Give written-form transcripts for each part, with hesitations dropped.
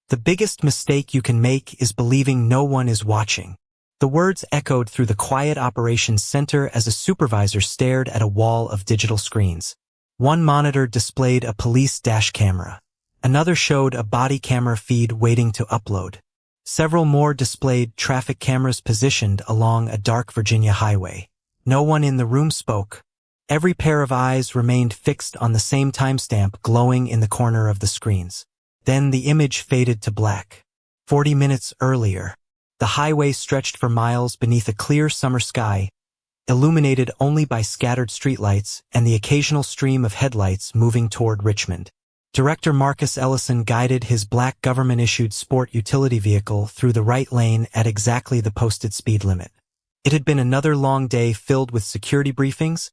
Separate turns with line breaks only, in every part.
The biggest mistake you can make is believing no one is watching. The words echoed through the quiet operations center as a supervisor stared at a wall of digital screens. One monitor displayed a police dash camera. Another showed a body camera feed waiting to upload. Several more displayed traffic cameras positioned along a dark Virginia highway. No one in the room spoke. Every pair of eyes remained fixed on the same timestamp glowing in the corner of the screens. Then the image faded to black. 40 minutes earlier. The highway stretched for miles beneath a clear summer sky, illuminated only by scattered streetlights and the occasional stream of headlights moving toward Richmond. Director Marcus Ellison guided his black government-issued sport utility vehicle through the right lane at exactly the posted speed limit. It had been another long day filled with security briefings,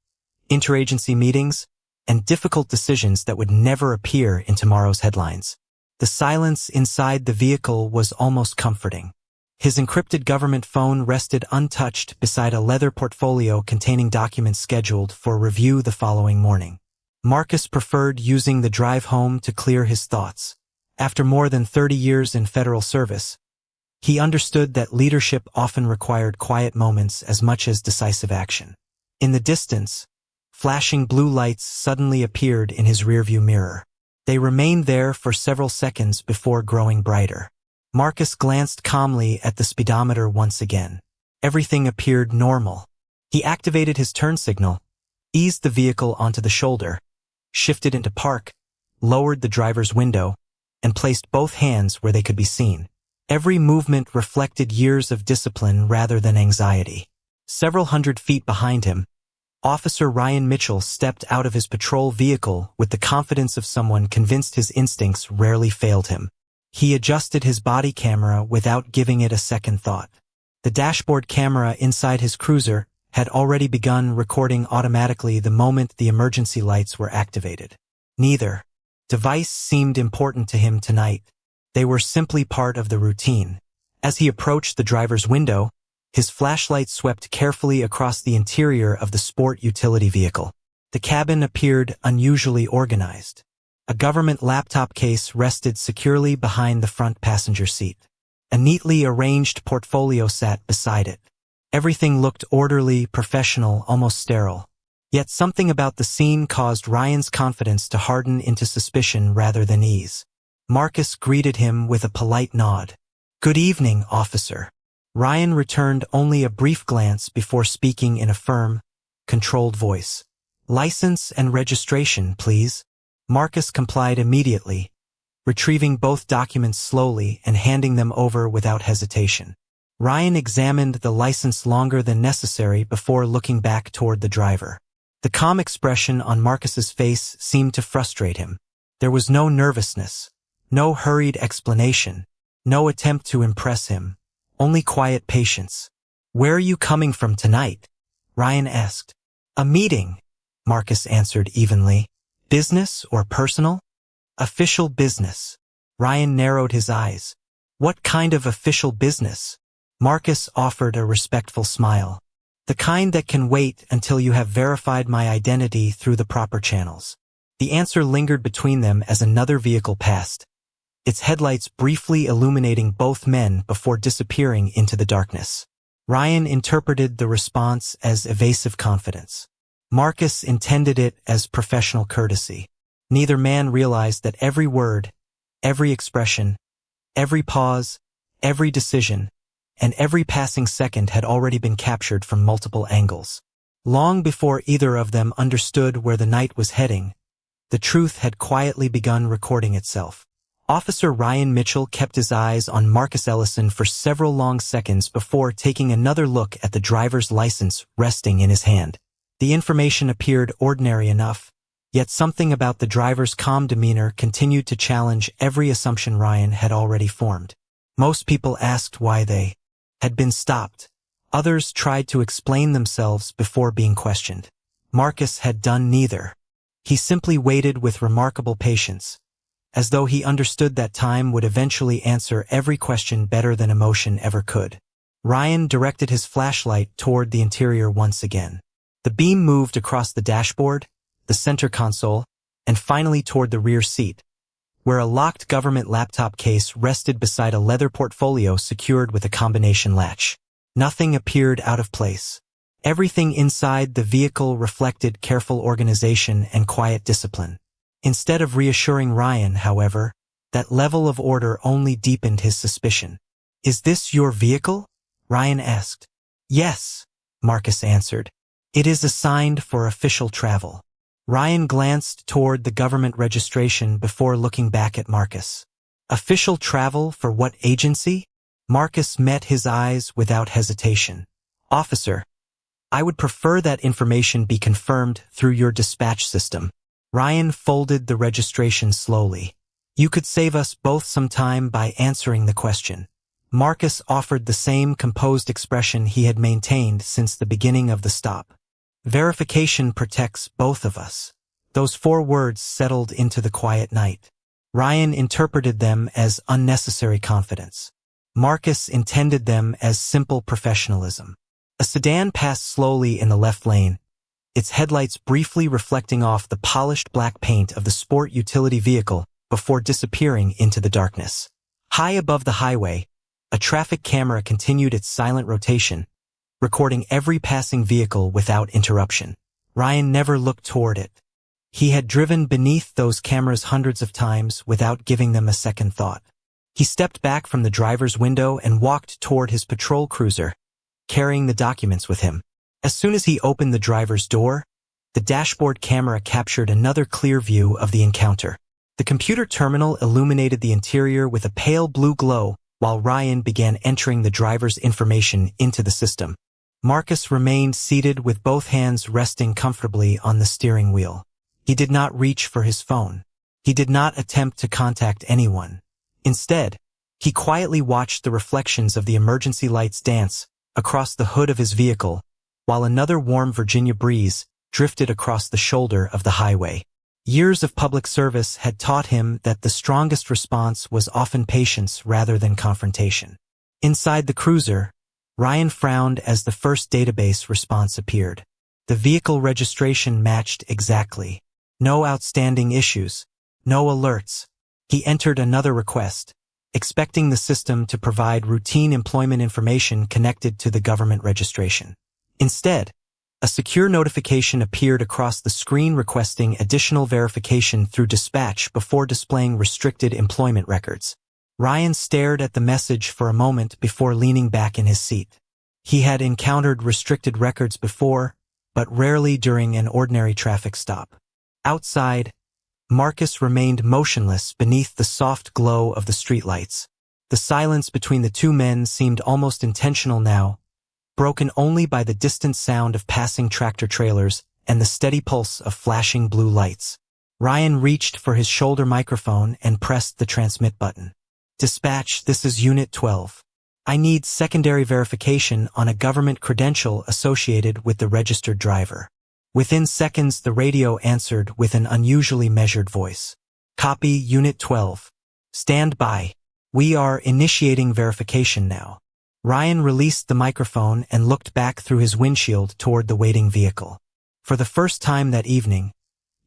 interagency meetings, and difficult decisions that would never appear in tomorrow's headlines. The silence inside the vehicle was almost comforting. His encrypted government phone rested untouched beside a leather portfolio containing documents scheduled for review the following morning. Marcus preferred using the drive home to clear his thoughts. After more than 30 years in federal service, he understood that leadership often required quiet moments as much as decisive action. In the distance, flashing blue lights suddenly appeared in his rearview mirror. They remained there for several seconds before growing brighter. Marcus glanced calmly at the speedometer once again. Everything appeared normal. He activated his turn signal, eased the vehicle onto the shoulder, shifted into park, lowered the driver's window, and placed both hands where they could be seen. Every movement reflected years of discipline rather than anxiety. Several hundred feet behind him, Officer Ryan Mitchell stepped out of his patrol vehicle with the confidence of someone convinced his instincts rarely failed him. He adjusted his body camera without giving it a second thought. The dashboard camera inside his cruiser had already begun recording automatically the moment the emergency lights were activated. Neither device seemed important to him tonight. They were simply part of the routine. As he approached the driver's window, his flashlight swept carefully across the interior of the sport utility vehicle. The cabin appeared unusually organized. A government laptop case rested securely behind the front passenger seat. A neatly arranged portfolio sat beside it. Everything looked orderly, professional, almost sterile. Yet something about the scene caused Ryan's confidence to harden into suspicion rather than ease. Marcus greeted him with a polite nod. "Good evening, officer." Ryan returned only a brief glance before speaking in a firm, controlled voice. "License and registration, please." Marcus complied immediately, retrieving both documents slowly and handing them over without hesitation. Ryan examined the license longer than necessary before looking back toward the driver. The calm expression on Marcus's face seemed to frustrate him. There was no nervousness, no hurried explanation, no attempt to impress him, only quiet patience. "Where are you coming from tonight?" Ryan asked. "A meeting," Marcus answered evenly. "Business or personal?" "Official business." Ryan narrowed his eyes. "What kind of official business?" Marcus offered a respectful smile. "The kind that can wait until you have verified my identity through the proper channels." The answer lingered between them as another vehicle passed, its headlights briefly illuminating both men before disappearing into the darkness. Ryan interpreted the response as evasive confidence. Marcus intended it as professional courtesy. Neither man realized that every word, every expression, every pause, every decision, and every passing second had already been captured from multiple angles. Long before either of them understood where the night was heading, the truth had quietly begun recording itself. Officer Ryan Mitchell kept his eyes on Marcus Ellison for several long seconds before taking another look at the driver's license resting in his hand. The information appeared ordinary enough, yet something about the driver's calm demeanor continued to challenge every assumption Ryan had already formed. Most people asked why they had been stopped. Others tried to explain themselves before being questioned. Marcus had done neither. He simply waited with remarkable patience, as though he understood that time would eventually answer every question better than emotion ever could. Ryan directed his flashlight toward the interior once again. The beam moved across the dashboard, the center console, and finally toward the rear seat, where a locked government laptop case rested beside a leather portfolio secured with a combination latch. Nothing appeared out of place. Everything inside the vehicle reflected careful organization and quiet discipline. Instead of reassuring Ryan, however, that level of order only deepened his suspicion. "Is this your vehicle?" Ryan asked. "Yes," Marcus answered. "It is assigned for official travel." Ryan glanced toward the government registration before looking back at Marcus. "Official travel for what agency?" Marcus met his eyes without hesitation. "Officer, I would prefer that information be confirmed through your dispatch system." Ryan folded the registration slowly. "You could save us both some time by answering the question." Marcus offered the same composed expression he had maintained since the beginning of the stop. "Verification protects both of us." Those 4 words settled into the quiet night. Ryan interpreted them as unnecessary confidence. Marcus intended them as simple professionalism. A sedan passed slowly in the left lane, its headlights briefly reflecting off the polished black paint of the sport utility vehicle before disappearing into the darkness. High above the highway, a traffic camera continued its silent rotation, recording every passing vehicle without interruption. Ryan never looked toward it. He had driven beneath those cameras hundreds of times without giving them a second thought. He stepped back from the driver's window and walked toward his patrol cruiser, carrying the documents with him. As soon as he opened the driver's door, the dashboard camera captured another clear view of the encounter. The computer terminal illuminated the interior with a pale blue glow while Ryan began entering the driver's information into the system. Marcus remained seated with both hands resting comfortably on the steering wheel. He did not reach for his phone. He did not attempt to contact anyone. Instead, he quietly watched the reflections of the emergency lights dance across the hood of his vehicle, while another warm Virginia breeze drifted across the shoulder of the highway. Years of public service had taught him that the strongest response was often patience rather than confrontation. Inside the cruiser, Ryan frowned as the first database response appeared. The vehicle registration matched exactly. No outstanding issues, no alerts. He entered another request, expecting the system to provide routine employment information connected to the government registration. Instead, a secure notification appeared across the screen requesting additional verification through dispatch before displaying restricted employment records. Ryan stared at the message for a moment before leaning back in his seat. He had encountered restricted records before, but rarely during an ordinary traffic stop. Outside, Marcus remained motionless beneath the soft glow of the streetlights. The silence between the 2 men seemed almost intentional now, broken only by the distant sound of passing tractor-trailers and the steady pulse of flashing blue lights. Ryan reached for his shoulder microphone and pressed the transmit button. "Dispatch, this is Unit 12. I need secondary verification on a government credential associated with the registered driver." Within seconds, the radio answered with an unusually measured voice. "Copy, Unit 12. Stand by. We are initiating verification now." Ryan released the microphone and looked back through his windshield toward the waiting vehicle. For the first time that evening,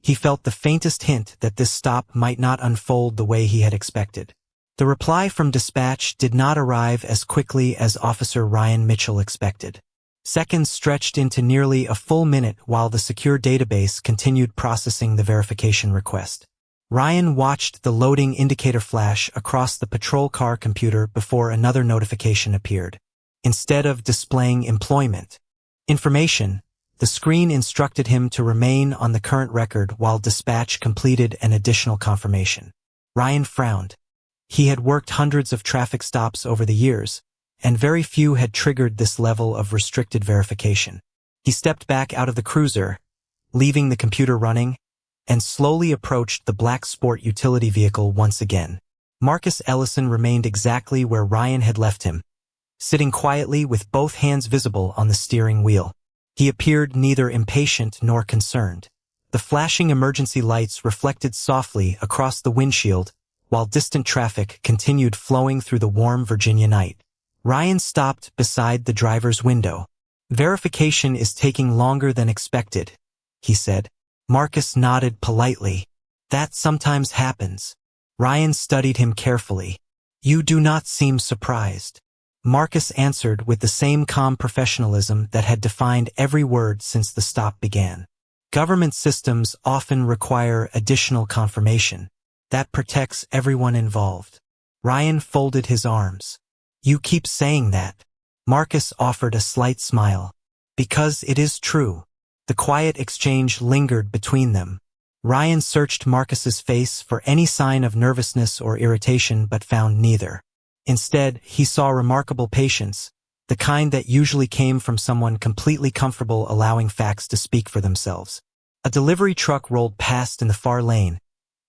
he felt the faintest hint that this stop might not unfold the way he had expected. The reply from dispatch did not arrive as quickly as Officer Ryan Mitchell expected. Seconds stretched into nearly a full minute while the secure database continued processing the verification request. Ryan watched the loading indicator flash across the patrol car computer before another notification appeared. Instead of displaying employment information, the screen instructed him to remain on the current record while dispatch completed an additional confirmation. Ryan frowned. He had worked hundreds of traffic stops over the years, and very few had triggered this level of restricted verification. He stepped back out of the cruiser, leaving the computer running, and slowly approached the black sport utility vehicle once again. Marcus Ellison remained exactly where Ryan had left him, sitting quietly with both hands visible on the steering wheel. He appeared neither impatient nor concerned. The flashing emergency lights reflected softly across the windshield, while distant traffic continued flowing through the warm Virginia night. Ryan stopped beside the driver's window. "Verification is taking longer than expected," he said. Marcus nodded politely. "That sometimes happens." Ryan studied him carefully. "You do not seem surprised." Marcus answered with the same calm professionalism that had defined every word since the stop began. "Government systems often require additional confirmation. That protects everyone involved." Ryan folded his arms. "You keep saying that." Marcus offered a slight smile. "Because it is true." The quiet exchange lingered between them. Ryan searched Marcus's face for any sign of nervousness or irritation but found neither. Instead, he saw remarkable patience, the kind that usually came from someone completely comfortable allowing facts to speak for themselves. A delivery truck rolled past in the far lane,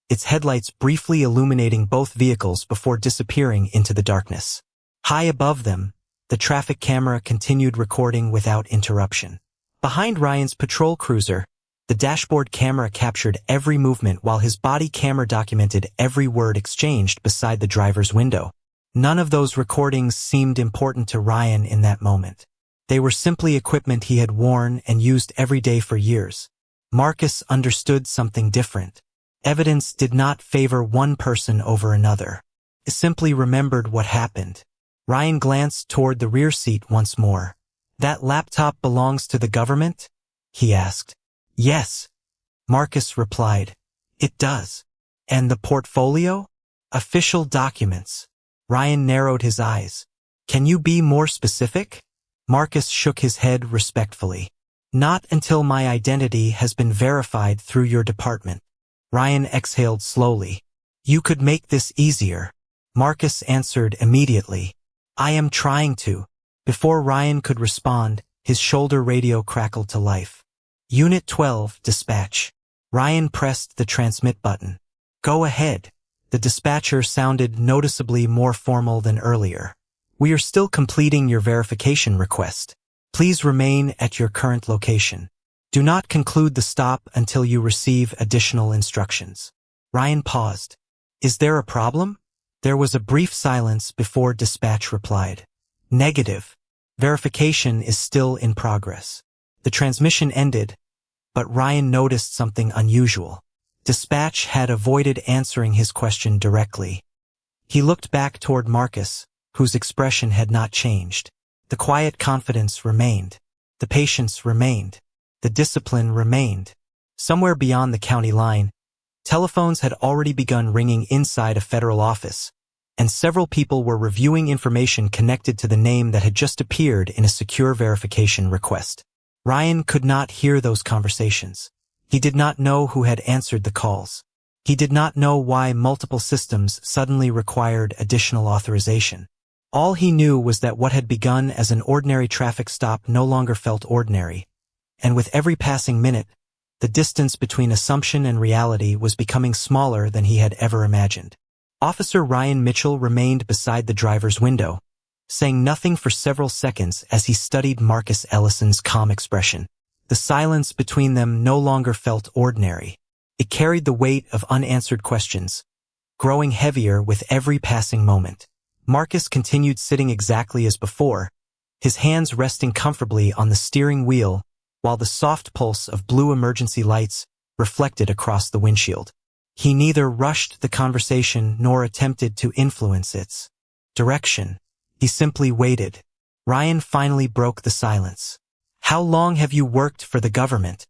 its headlights briefly illuminating both vehicles before disappearing into the darkness. High above them, the traffic camera continued recording without interruption. Behind Ryan's patrol cruiser, the dashboard camera captured every movement while his body camera documented every word exchanged beside the driver's window. None of those recordings seemed important to Ryan in that moment. They were simply equipment he had worn and used every day for years. Marcus understood something different. Evidence did not favor one person over another. It simply remembered what happened. Ryan glanced toward the rear seat once more. "That laptop belongs to the government?" he asked. "Yes," Marcus replied. "It does." "And the portfolio?" "Official documents." Ryan narrowed his eyes. "Can you be more specific?" Marcus shook his head respectfully. "Not until my identity has been verified through your department." Ryan exhaled slowly. "You could make this easier." Marcus answered immediately. "I am trying to." Before Ryan could respond, his shoulder radio crackled to life. "Unit 12, dispatch." Ryan pressed the transmit button. "Go ahead." The dispatcher sounded noticeably more formal than earlier. "We are still completing your verification request. Please remain at your current location. Do not conclude the stop until you receive additional instructions." Ryan paused. "Is there a problem?" There was a brief silence before dispatch replied. "Negative. Verification is still in progress." The transmission ended, but Ryan noticed something unusual. Dispatch had avoided answering his question directly. He looked back toward Marcus, whose expression had not changed. The quiet confidence remained. The patience remained. The discipline remained. Somewhere beyond the county line, telephones had already begun ringing inside a federal office, and several people were reviewing information connected to the name that had just appeared in a secure verification request. Ryan could not hear those conversations. He did not know who had answered the calls. He did not know why multiple systems suddenly required additional authorization. All he knew was that what had begun as an ordinary traffic stop no longer felt ordinary, and with every passing minute, the distance between assumption and reality was becoming smaller than he had ever imagined. Officer Ryan Mitchell remained beside the driver's window, saying nothing for several seconds as he studied Marcus Ellison's calm expression. The silence between them no longer felt ordinary. It carried the weight of unanswered questions, growing heavier with every passing moment. Marcus continued sitting exactly as before, his hands resting comfortably on the steering wheel, while the soft pulse of blue emergency lights reflected across the windshield. He neither rushed the conversation nor attempted to influence its direction. He simply waited. Ryan finally broke the silence. "How long have you worked for the government?"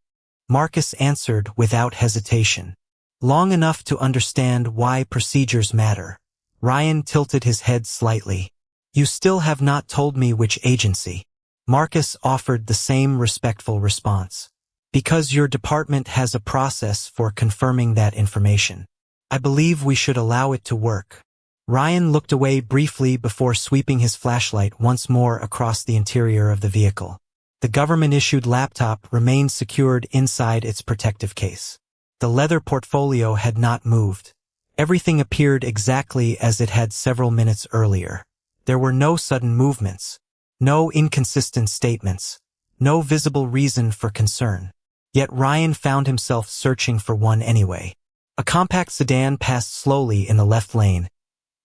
Marcus answered without hesitation. "Long enough to understand why procedures matter." Ryan tilted his head slightly. "You still have not told me which agency." Marcus offered the same respectful response. "Because your department has a process for confirming that information. I believe we should allow it to work." Ryan looked away briefly before sweeping his flashlight once more across the interior of the vehicle. The government-issued laptop remained secured inside its protective case. The leather portfolio had not moved. Everything appeared exactly as it had several minutes earlier. There were no sudden movements, no inconsistent statements, no visible reason for concern. Yet Ryan found himself searching for one anyway. A compact sedan passed slowly in the left lane,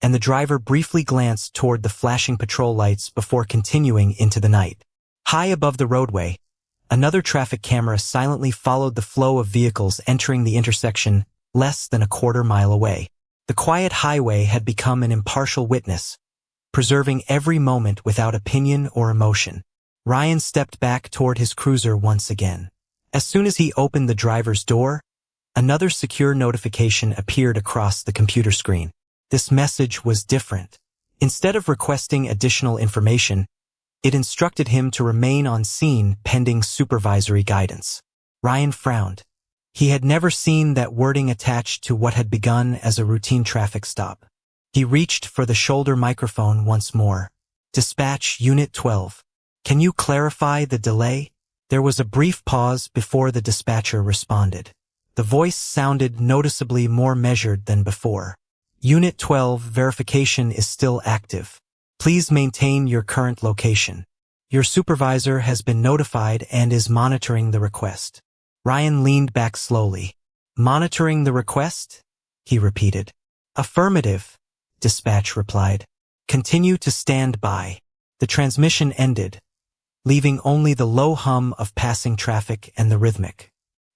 and the driver briefly glanced toward the flashing patrol lights before continuing into the night. High above the roadway, another traffic camera silently followed the flow of vehicles entering the intersection less than a quarter mile away. The quiet highway had become an impartial witness, preserving every moment without opinion or emotion. Ryan stepped back toward his cruiser once again. As soon as he opened the driver's door, another secure notification appeared across the computer screen. This message was different. Instead of requesting additional information, it instructed him to remain on scene pending supervisory guidance. Ryan frowned. He had never seen that wording attached to what had begun as a routine traffic stop. He reached for the shoulder microphone once more. "Dispatch Unit 12. Can you clarify the delay?" There was a brief pause before the dispatcher responded. The voice sounded noticeably more measured than before. "Unit 12, verification is still active. Please maintain your current location. Your supervisor has been notified and is monitoring the request." Ryan leaned back slowly. "Monitoring the request?" he repeated. "Affirmative," dispatch replied. "Continue to stand by." The transmission ended, leaving only the low hum of passing traffic and the rhythmic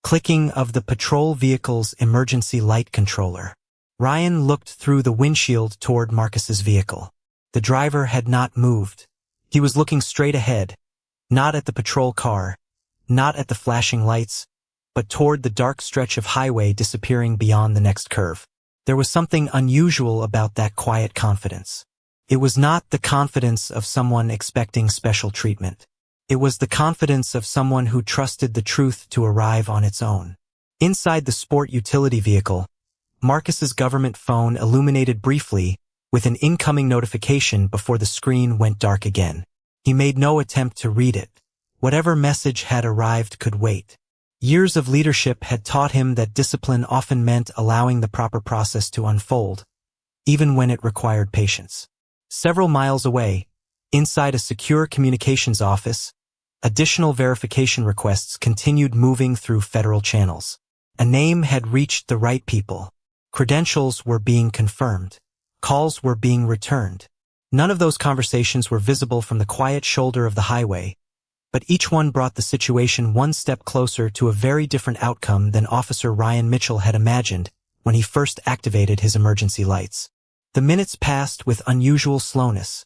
clicking of the patrol vehicle's emergency light controller. Ryan looked through the windshield toward Marcus's vehicle. The driver had not moved. He was looking straight ahead, not at the patrol car, not at the flashing lights, but toward the dark stretch of highway disappearing beyond the next curve. There was something unusual about that quiet confidence. It was not the confidence of someone expecting special treatment. It was the confidence of someone who trusted the truth to arrive on its own. Inside the sport utility vehicle, Marcus's government phone illuminated briefly with an incoming notification before the screen went dark again. He made no attempt to read it. Whatever message had arrived could wait. Years of leadership had taught him that discipline often meant allowing the proper process to unfold, even when it required patience. Several miles away, inside a secure communications office, additional verification requests continued moving through federal channels. A name had reached the right people. Credentials were being confirmed. Calls were being returned. None of those conversations were visible from the quiet shoulder of the highway, but each one brought the situation one step closer to a very different outcome than Officer Ryan Mitchell had imagined when he first activated his emergency lights. The minutes passed with unusual slowness,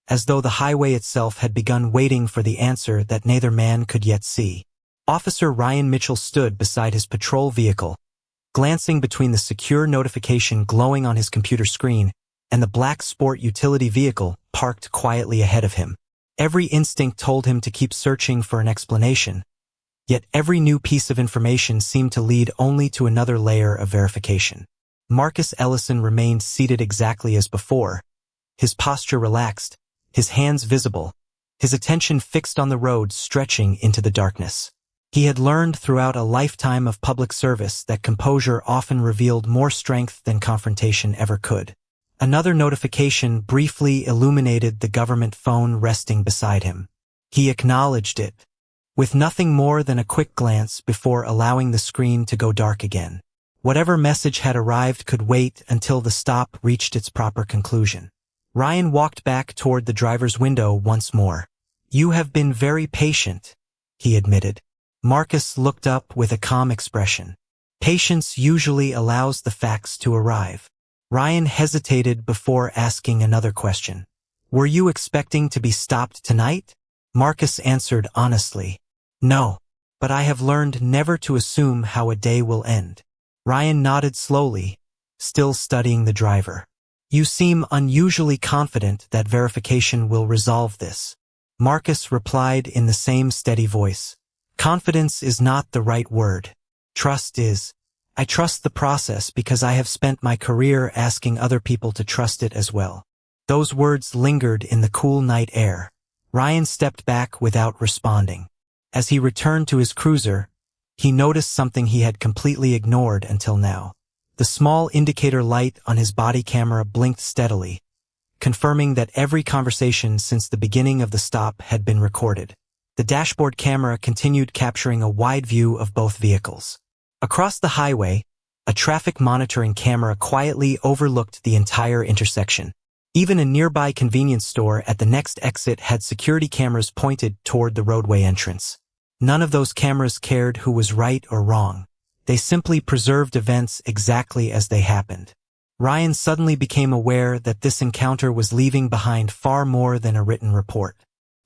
as though the highway itself had begun waiting for the answer that neither man could yet see. Officer Ryan Mitchell stood beside his patrol vehicle, glancing between the secure notification glowing on his computer screen and the black sport utility vehicle parked quietly ahead of him. Every instinct told him to keep searching for an explanation, yet every new piece of information seemed to lead only to another layer of verification. Marcus Ellison remained seated exactly as before, his posture relaxed, his hands visible, his attention fixed on the road stretching into the darkness. He had learned throughout a lifetime of public service that composure often revealed more strength than confrontation ever could. Another notification briefly illuminated the government phone resting beside him. He acknowledged it, with nothing more than a quick glance before allowing the screen to go dark again. Whatever message had arrived could wait until the stop reached its proper conclusion. Ryan walked back toward the driver's window once more. "You have been very patient," he admitted. Marcus looked up with a calm expression. Patience usually allows the facts to arrive. Ryan hesitated before asking another question. "Were you expecting to be stopped tonight?" Marcus answered honestly. "No, but I have learned never to assume how a day will end." Ryan nodded slowly, still studying the driver. "You seem unusually confident that verification will resolve this." Marcus replied in the same steady voice. "Confidence is not the right word. Trust is. I trust the process because I have spent my career asking other people to trust it as well." Those words lingered in the cool night air. Ryan stepped back without responding. As he returned to his cruiser, he noticed something he had completely ignored until now. The small indicator light on his body camera blinked steadily, confirming that every conversation since the beginning of the stop had been recorded. The dashboard camera continued capturing a wide view of both vehicles. Across the highway, a traffic monitoring camera quietly overlooked the entire intersection. Even a nearby convenience store at the next exit had security cameras pointed toward the roadway entrance. None of those cameras cared who was right or wrong. They simply preserved events exactly as they happened. Ryan suddenly became aware that this encounter was leaving behind far more than a written report.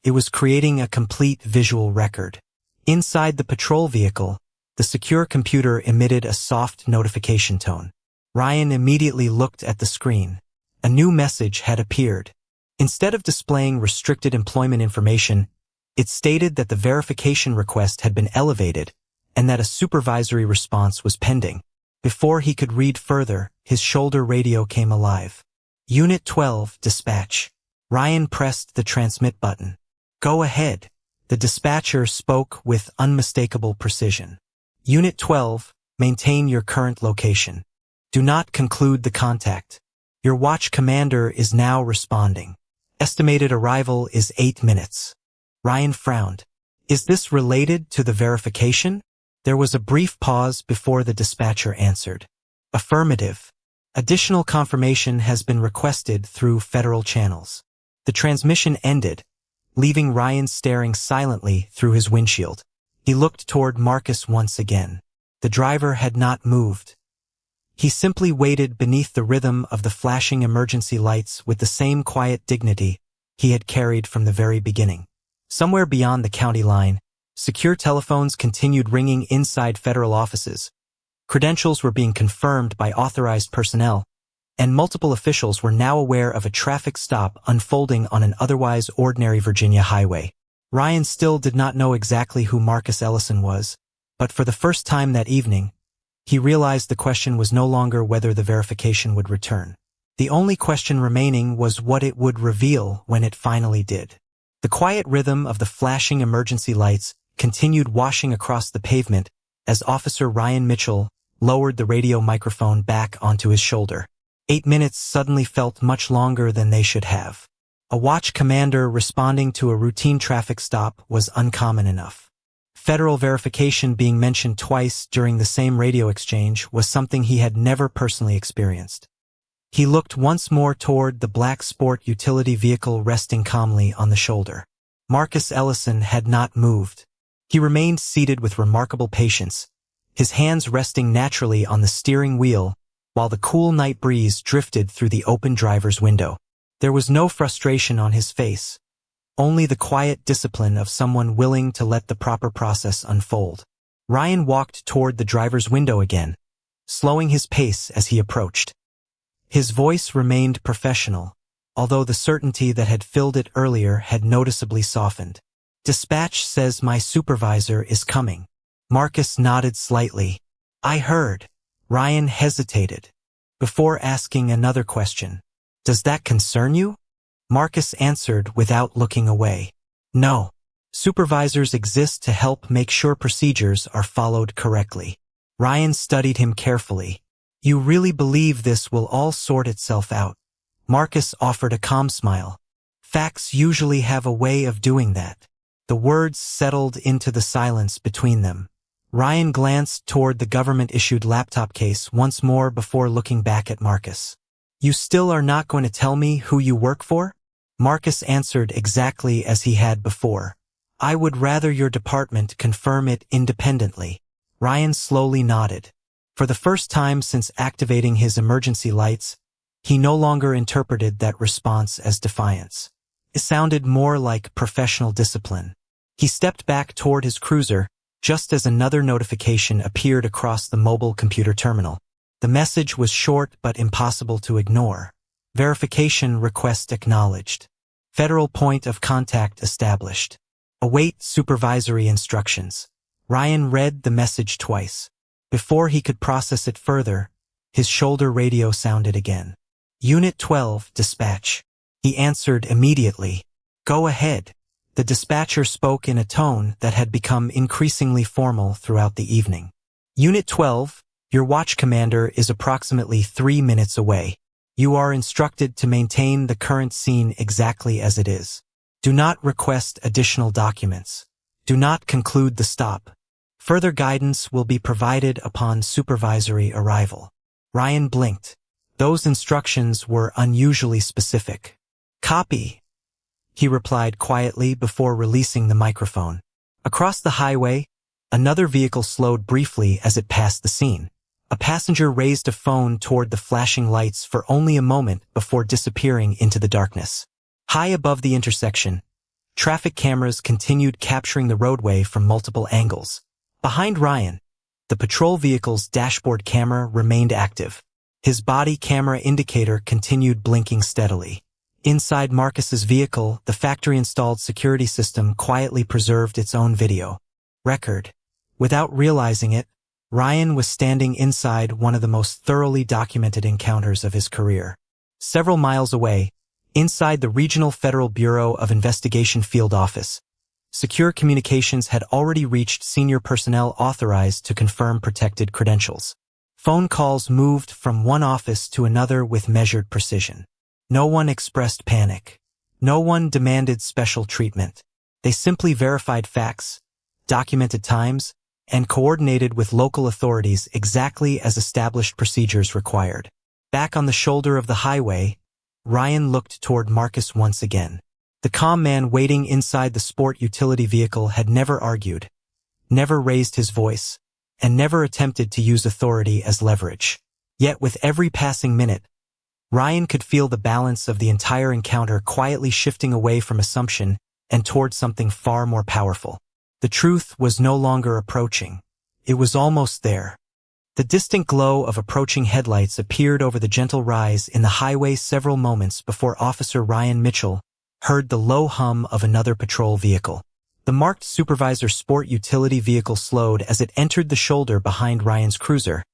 It was creating a complete visual record. Inside the patrol vehicle, the secure computer emitted a soft notification tone. Ryan immediately looked at the screen. A new message had appeared. Instead of displaying restricted employment information, it stated that the verification request had been elevated and that a supervisory response was pending. Before he could read further, his shoulder radio came alive. Unit 12, dispatch. Ryan pressed the transmit button. Go ahead. The dispatcher spoke with unmistakable precision. Unit 12, maintain your current location. Do not conclude the contact. Your watch commander is now responding. Estimated arrival is 8 minutes. Ryan frowned. Is this related to the verification? There was a brief pause before the dispatcher answered. Affirmative. Additional confirmation has been requested through federal channels. The transmission ended, leaving Ryan staring silently through his windshield. He looked toward Marcus once again. The driver had not moved. He simply waited beneath the rhythm of the flashing emergency lights with the same quiet dignity he had carried from the very beginning. Somewhere beyond the county line, secure telephones continued ringing inside federal offices. Credentials were being confirmed by authorized personnel, and multiple officials were now aware of a traffic stop unfolding on an otherwise ordinary Virginia highway. Ryan still did not know exactly who Marcus Ellison was, but for the first time that evening, he realized the question was no longer whether the verification would return. The only question remaining was what it would reveal when it finally did. The quiet rhythm of the flashing emergency lights continued washing across the pavement as Officer Ryan Mitchell lowered the radio microphone back onto his shoulder. 8 minutes suddenly felt much longer than they should have. A watch commander responding to a routine traffic stop was uncommon enough. Federal verification being mentioned twice during the same radio exchange was something he had never personally experienced. He looked once more toward the black sport utility vehicle resting calmly on the shoulder. Marcus Ellison had not moved. He remained seated with remarkable patience, his hands resting naturally on the steering wheel while the cool night breeze drifted through the open driver's window. There was no frustration on his face, only the quiet discipline of someone willing to let the proper process unfold. Ryan walked toward the driver's window again, slowing his pace as he approached. His voice remained professional, although the certainty that had filled it earlier had noticeably softened. Dispatch says my supervisor is coming. Marcus nodded slightly. I heard. Ryan hesitated, before asking another question. Does that concern you? Marcus answered without looking away. No. Supervisors exist to help make sure procedures are followed correctly. Ryan studied him carefully. You really believe this will all sort itself out? Marcus offered a calm smile. Facts usually have a way of doing that. The words settled into the silence between them. Ryan glanced toward the government-issued laptop case once more before looking back at Marcus. You still are not going to tell me who you work for? Marcus answered exactly as he had before. I would rather your department confirm it independently. Ryan slowly nodded. For the first time since activating his emergency lights, he no longer interpreted that response as defiance. It sounded more like professional discipline. He stepped back toward his cruiser, just as another notification appeared across the mobile computer terminal. The message was short but impossible to ignore. Verification request acknowledged. Federal point of contact established. Await supervisory instructions. Ryan read the message twice. Before he could process it further, his shoulder radio sounded again. Unit 12, dispatch. He answered immediately. Go ahead. The dispatcher spoke in a tone that had become increasingly formal throughout the evening. Unit 12, your watch commander is approximately 3 minutes away. You are instructed to maintain the current scene exactly as it is. Do not request additional documents. Do not conclude the stop. Further guidance will be provided upon supervisory arrival. Ryan blinked. Those instructions were unusually specific. Copy, he replied quietly before releasing the microphone. Across the highway, another vehicle slowed briefly as it passed the scene. A passenger raised a phone toward the flashing lights for only a moment before disappearing into the darkness. High above the intersection, traffic cameras continued capturing the roadway from multiple angles. Behind Ryan, the patrol vehicle's dashboard camera remained active. His body camera indicator continued blinking steadily. Inside Marcus's vehicle, the factory-installed security system quietly preserved its own video record. Without realizing it, Ryan was standing inside one of the most thoroughly documented encounters of his career. Several miles away, inside the Regional Federal Bureau of Investigation field office, secure communications had already reached senior personnel authorized to confirm protected credentials. Phone calls moved from one office to another with measured precision. No one expressed panic. No one demanded special treatment. They simply verified facts, documented times, and coordinated with local authorities exactly as established procedures required. Back on the shoulder of the highway, Ryan looked toward Marcus once again. The calm man waiting inside the sport utility vehicle had never argued, never raised his voice, and never attempted to use authority as leverage. Yet with every passing minute, Ryan could feel the balance of the entire encounter quietly shifting away from assumption and toward something far more powerful. The truth was no longer approaching. It was almost there. The distant glow of approaching headlights appeared over the gentle rise in the highway several moments before Officer Ryan Mitchell heard the low hum of another patrol vehicle. The marked supervisor sport utility vehicle slowed as it entered the shoulder behind Ryan's cruiser,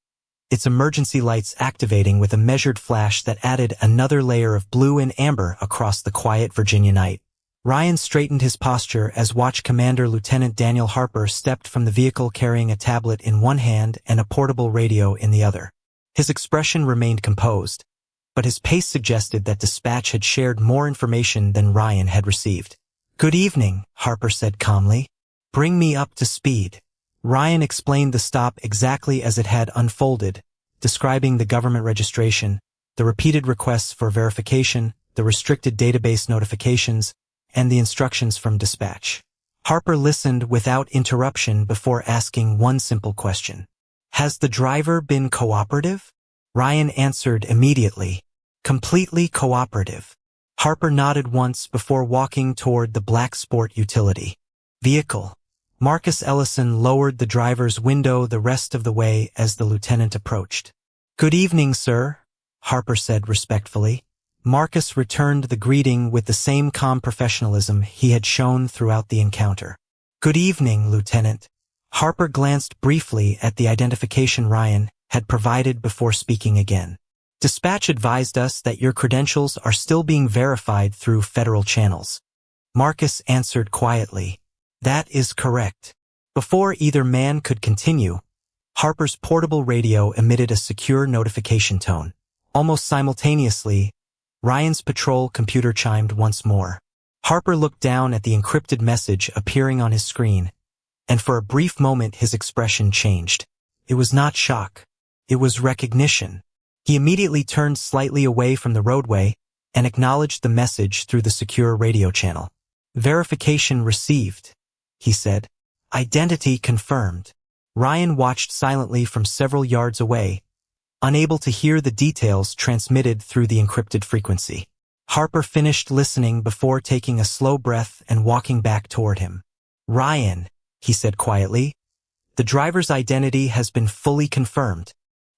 its emergency lights activating with a measured flash that added another layer of blue and amber across the quiet Virginia night. Ryan straightened his posture as Watch Commander Lieutenant Daniel Harper stepped from the vehicle carrying a tablet in one hand and a portable radio in the other. His expression remained composed, but his pace suggested that dispatch had shared more information than Ryan had received. "Good evening," Harper said calmly. "Bring me up to speed." Ryan explained the stop exactly as it had unfolded, describing the government registration, the repeated requests for verification, the restricted database notifications, and the instructions from dispatch. Harper listened without interruption before asking one simple question. "Has the driver been cooperative?" Ryan answered immediately. "Completely cooperative." Harper nodded once before walking toward the black sport utility vehicle. Marcus Ellison lowered the driver's window the rest of the way as the lieutenant approached. "Good evening, sir," Harper said respectfully. Marcus returned the greeting with the same calm professionalism he had shown throughout the encounter. "Good evening, Lieutenant." Harper glanced briefly at the identification Ryan had provided before speaking again. "Dispatch advised us that your credentials are still being verified through federal channels." Marcus answered quietly. "That is correct." Before either man could continue, Harper's portable radio emitted a secure notification tone. Almost simultaneously, Ryan's patrol computer chimed once more. Harper looked down at the encrypted message appearing on his screen, and for a brief moment his expression changed. It was not shock. It was recognition. He immediately turned slightly away from the roadway and acknowledged the message through the secure radio channel. "Verification received," he said. "Identity confirmed." Ryan watched silently from several yards away, unable to hear the details transmitted through the encrypted frequency. Harper finished listening before taking a slow breath and walking back toward him. "Ryan," he said quietly, "the driver's identity has been fully confirmed."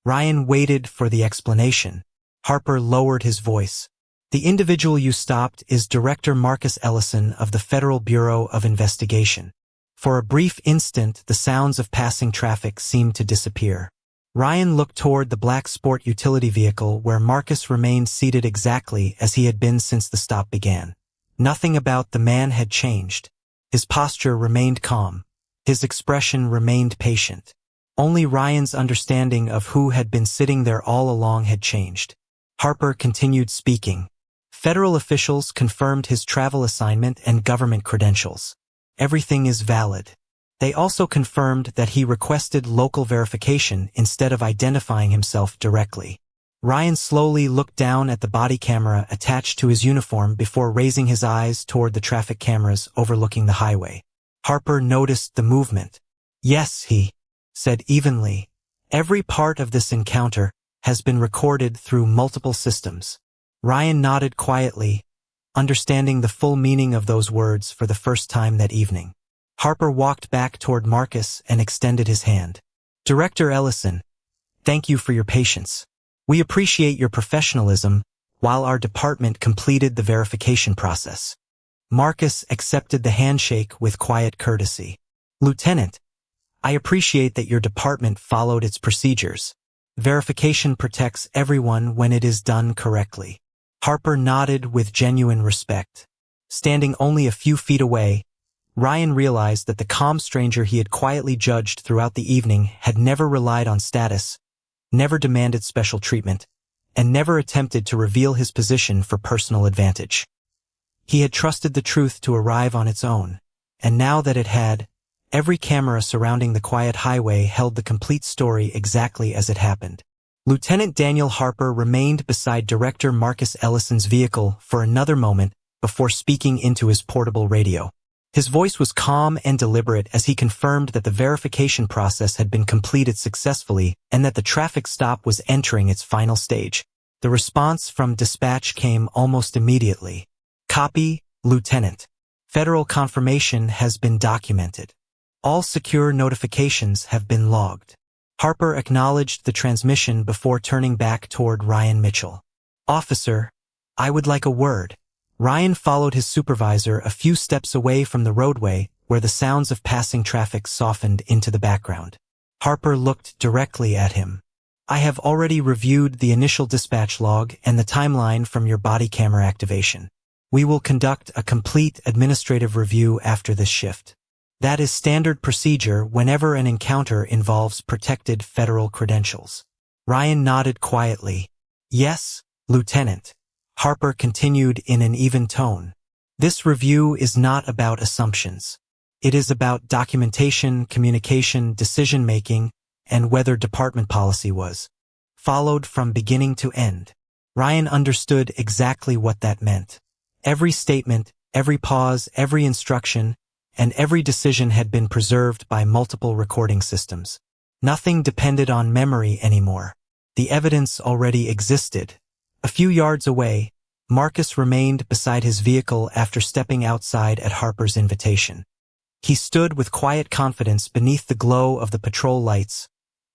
Ryan waited for the explanation. Harper lowered his voice. "The individual you stopped is Director Marcus Ellison of the Federal Bureau of Investigation." For a brief instant, the sounds of passing traffic seemed to disappear. Ryan looked toward the black sport utility vehicle where Marcus remained seated exactly as he had been since the stop began. Nothing about the man had changed. His posture remained calm. His expression remained patient. Only Ryan's understanding of who had been sitting there all along had changed. Harper continued speaking. "Federal officials confirmed his travel assignment and government credentials. Everything is valid. They also confirmed that he requested local verification instead of identifying himself directly." Ryan slowly looked down at the body camera attached to his uniform before raising his eyes toward the traffic cameras overlooking the highway. Harper noticed the movement. "Yes," he said evenly, Every part of this encounter has been recorded through multiple systems. Ryan nodded quietly, understanding the full meaning of those words for the first time that evening. Harper walked back toward Marcus and extended his hand. Director Ellison, thank you for your patience. We appreciate your professionalism while our department completed the verification process. Marcus accepted the handshake with quiet courtesy. Lieutenant, I appreciate that your department followed its procedures. Verification protects everyone when it is done correctly. Harper nodded with genuine respect. Standing only a few feet away, Ryan realized that the calm stranger he had quietly judged throughout the evening had never relied on status, never demanded special treatment, and never attempted to reveal his position for personal advantage. He had trusted the truth to arrive on its own, and now that it had, every camera surrounding the quiet highway held the complete story exactly as it happened. Lieutenant Daniel Harper remained beside Director Marcus Ellison's vehicle for another moment before speaking into his portable radio. His voice was calm and deliberate as he confirmed that the verification process had been completed successfully and that the traffic stop was entering its final stage. The response from dispatch came almost immediately. Copy, Lieutenant. Federal confirmation has been documented. All secure notifications have been logged. Harper acknowledged the transmission before turning back toward Ryan Mitchell. Officer, I would like a word. Ryan followed his supervisor a few steps away from the roadway where the sounds of passing traffic softened into the background. Harper looked directly at him. I have already reviewed the initial dispatch log and the timeline from your body camera activation. We will conduct a complete administrative review after this shift. That is standard procedure whenever an encounter involves protected federal credentials. Ryan nodded quietly. Yes, Lieutenant. Harper continued in an even tone. This review is not about assumptions. It is about documentation, communication, decision-making, and whether department policy was followed from beginning to end. Ryan understood exactly what that meant. Every statement, every pause, every instruction, and every decision had been preserved by multiple recording systems. Nothing depended on memory anymore. The evidence already existed. A few yards away, Marcus remained beside his vehicle after stepping outside at Harper's invitation. He stood with quiet confidence beneath the glow of the patrol lights,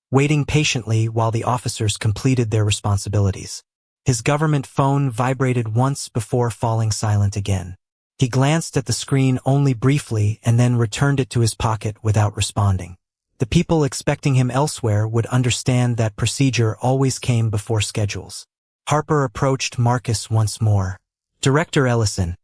waiting patiently while the officers completed their responsibilities. His government phone vibrated once before falling silent again. He glanced at the screen only briefly and then returned it to his pocket without responding. The people expecting him elsewhere would understand that procedure always came before schedules. Harper approached Marcus once more. Director Ellison,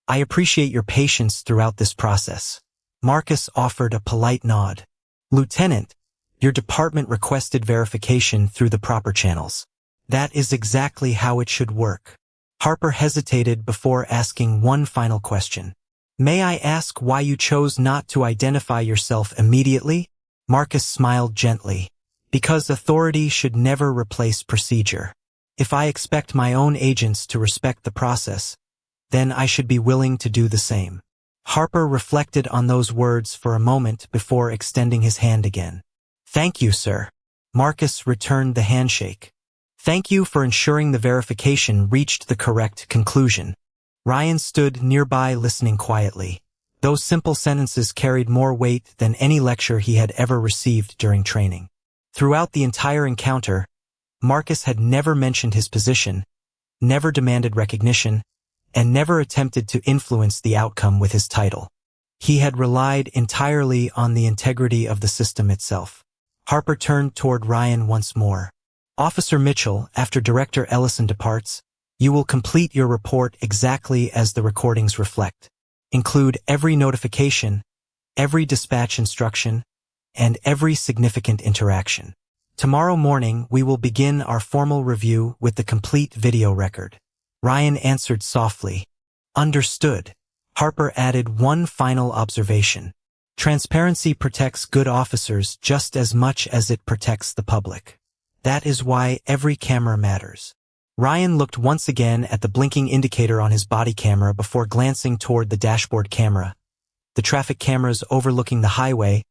I appreciate your patience throughout this process. Marcus offered a polite nod. Lieutenant, your department requested verification through the proper channels. That is exactly how it should work. Harper hesitated before asking one final question. May I ask why you chose not to identify yourself immediately? Marcus smiled gently. Because authority should never replace procedure. If I expect my own agents to respect the process, then I should be willing to do the same. Harper reflected on those words for a moment before extending his hand again. Thank you, sir. Marcus returned the handshake. Thank you for ensuring the verification reached the correct conclusion. Ryan stood nearby listening quietly. Those simple sentences carried more weight than any lecture he had ever received during training. Throughout the entire encounter, Marcus had never mentioned his position, never demanded recognition, and never attempted to influence the outcome with his title. He had relied entirely on the integrity of the system itself. Harper turned toward Ryan once more. Officer Mitchell, after Director Ellison departs, you will complete your report exactly as the recordings reflect. Include every notification, every dispatch instruction, and every significant interaction. Tomorrow morning, we will begin our formal review with the complete video record. Ryan answered softly. Understood. Harper added one final observation. Transparency protects good officers just as much as it protects the public. That is why every camera matters. Ryan looked once again at the blinking indicator on his body camera before glancing toward the dashboard camera, the traffic cameras overlooking the highway,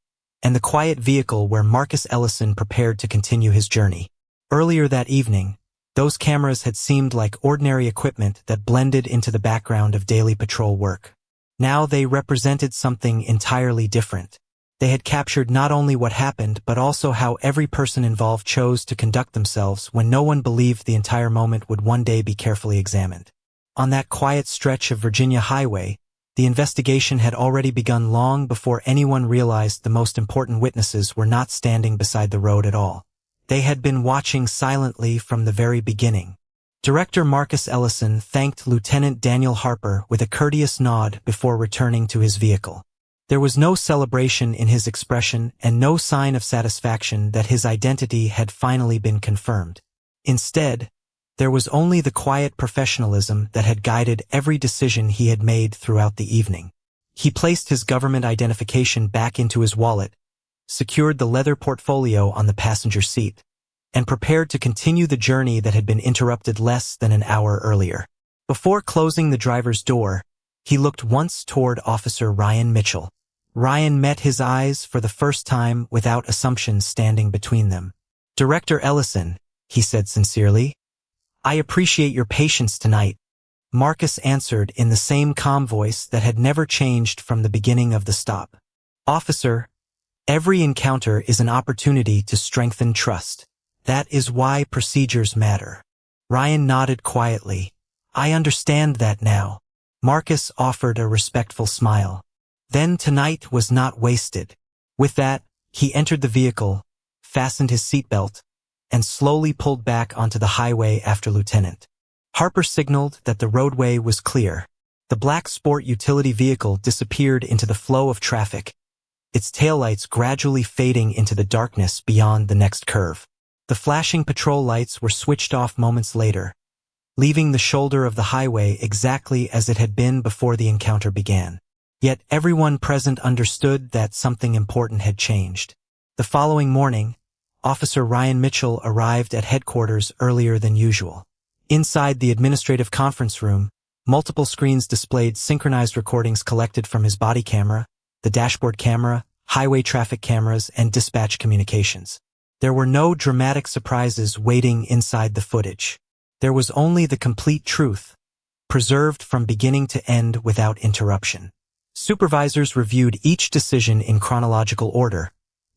and the quiet vehicle where Marcus Ellison prepared to continue his journey. Earlier that evening, those cameras had seemed like ordinary equipment that blended into the background of daily patrol work. Now they represented something entirely different. They had captured not only what happened but also how every person involved chose to conduct themselves when no one believed the entire moment would one day be carefully examined. On that quiet stretch of Virginia highway, the investigation had already begun long before anyone realized the most important witnesses were not standing beside the road at all. They had been watching silently from the very beginning. Director Marcus Ellison thanked Lieutenant Daniel Harper with a courteous nod before returning to his vehicle. There was no celebration in his expression and no sign of satisfaction that his identity had finally been confirmed. Instead, there was only the quiet professionalism that had guided every decision he had made throughout the evening. He placed his government identification back into his wallet, secured the leather portfolio on the passenger seat, and prepared to continue the journey that had been interrupted less than an hour earlier. Before closing the driver's door, he looked once toward Officer Ryan Mitchell. Ryan met his eyes for the first time without assumptions standing between them. "Director Ellison," he said sincerely, "I appreciate your patience tonight." Marcus answered in the same calm voice that had never changed from the beginning of the stop. "Officer, every encounter is an opportunity to strengthen trust. That is why procedures matter." Ryan nodded quietly. "I understand that now." Marcus offered a respectful smile. Then tonight was not wasted. With that, he entered the vehicle, fastened his seatbelt, and slowly pulled back onto the highway after Lieutenant Harper signaled that the roadway was clear. The black sport utility vehicle disappeared into the flow of traffic, its taillights gradually fading into the darkness beyond the next curve. The flashing patrol lights were switched off moments later, leaving the shoulder of the highway exactly as it had been before the encounter began. Yet everyone present understood that something important had changed. The following morning, Officer Ryan Mitchell arrived at headquarters earlier than usual. Inside the administrative conference room, multiple screens displayed synchronized recordings collected from his body camera, the dashboard camera, highway traffic cameras, and dispatch communications. There were no dramatic surprises waiting inside the footage. There was only the complete truth, preserved from beginning to end without interruption. Supervisors reviewed each decision in chronological order,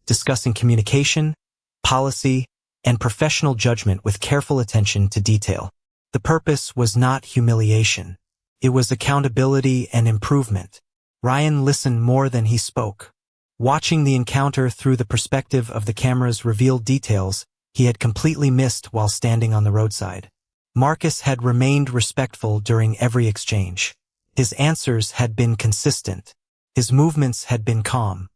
discussing communication, policy, and professional judgment with careful attention to detail. The purpose was not humiliation. It was accountability and improvement. Ryan listened more than he spoke. Watching the encounter through the perspective of the cameras revealed details he had completely missed while standing on the roadside. Marcus had remained respectful during every exchange. His answers had been consistent. His movements had been calm.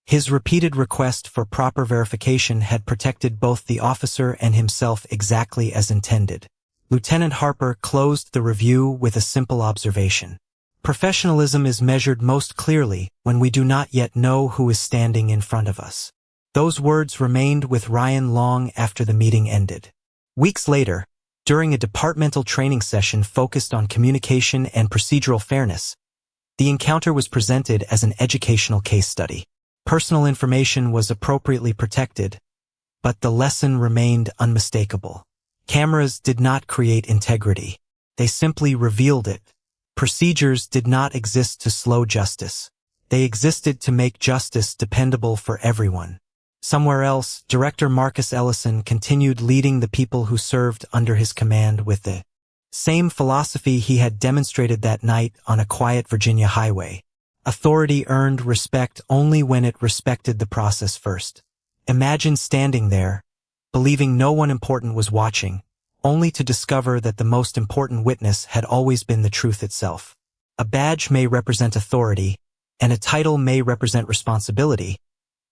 His repeated request for proper verification had protected both the officer and himself exactly as intended. Lieutenant Harper closed the review with a simple observation. "Professionalism is measured most clearly when we do not yet know who is standing in front of us." Those words remained with Ryan long after the meeting ended. Weeks later, during a departmental training session focused on communication and procedural fairness, the encounter was presented as an educational case study. Personal information was appropriately protected, but the lesson remained unmistakable. Cameras did not create integrity. They simply revealed it. Procedures did not exist to slow justice. They existed to make justice dependable for everyone. Somewhere else, Director Marcus Ellison continued leading the people who served under his command with the same philosophy he had demonstrated that night on a quiet Virginia highway. Authority earned respect only when it respected the process first. Imagine standing there, believing no one important was watching, only to discover that the most important witness had always been the truth itself. A badge may represent authority, and a title may represent responsibility,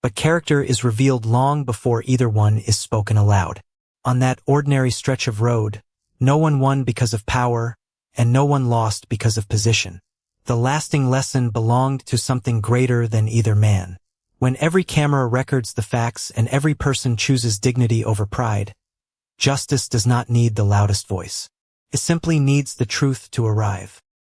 but character is revealed long before either one is spoken aloud. On that ordinary stretch of road, no one won because of power, and no one lost because of position. The lasting lesson belonged to something greater than either man. When every camera records the facts and every person chooses dignity over pride, justice does not need the loudest voice. It simply needs the truth to arrive.